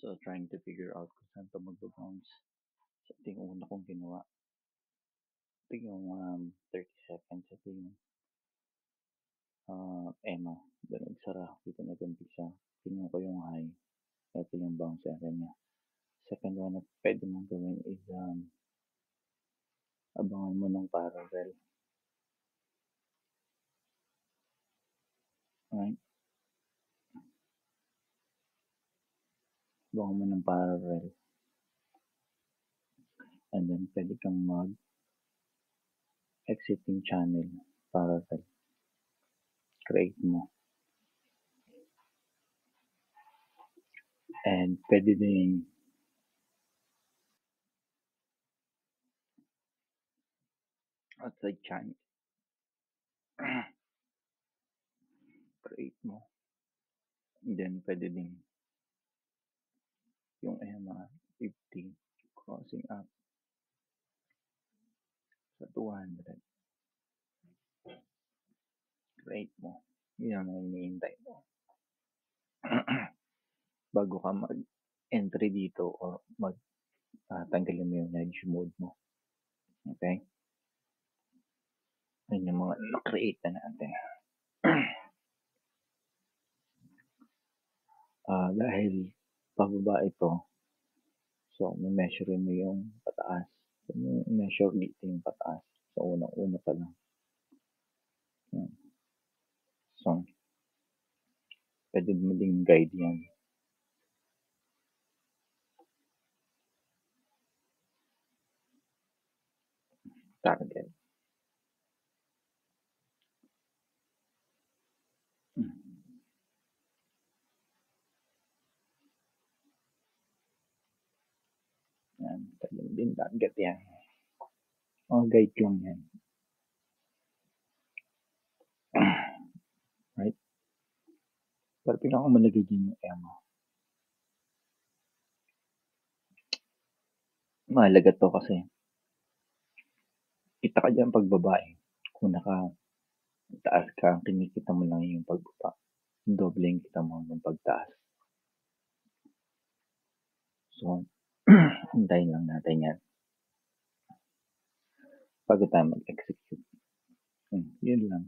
So, trying to figure out kung saan ito magbabounce. So, ito yung una kong ginawa. Ito yung 30 seconds. Ito yung Emma. Doon nagsara. Dito nag-umpisa. Tingnan ko yung high. Ito yung bounce area niya. Second one na pwede mong gawin is abangan mo ng parallel. Right? Abangan mo ng parallel. And then pwede kang exiting channel parallel. Create mo. And pwede din outside channel. Create mo. And then pwede din yung EMA 50 crossing up sa 200. Create mo. Yun ang hinihintay mo. Bago ka mag-entry dito or tanggalin mo yung nudge mode mo. Okay? Ayun yung mga na-create na natin. Dahil pababa ito, so measure mo yung pataas. Measure dito yung pataas. So, unang-una pa lang. Yan. So, pwede mo ding guide yan. Target. Yan. Pwede mo din target yan. Guide lang yan. Right? Pero pinakamalagay din yung EMA. Mahalaga to kasi kita ka dyan pagbabae. Kung taas ka, kinikita mo lang yung pagbaba. Doble yung kita mo ng pagtaas. So, hintayin lang natin yan. Bago tayo mag-execute. Yun lang.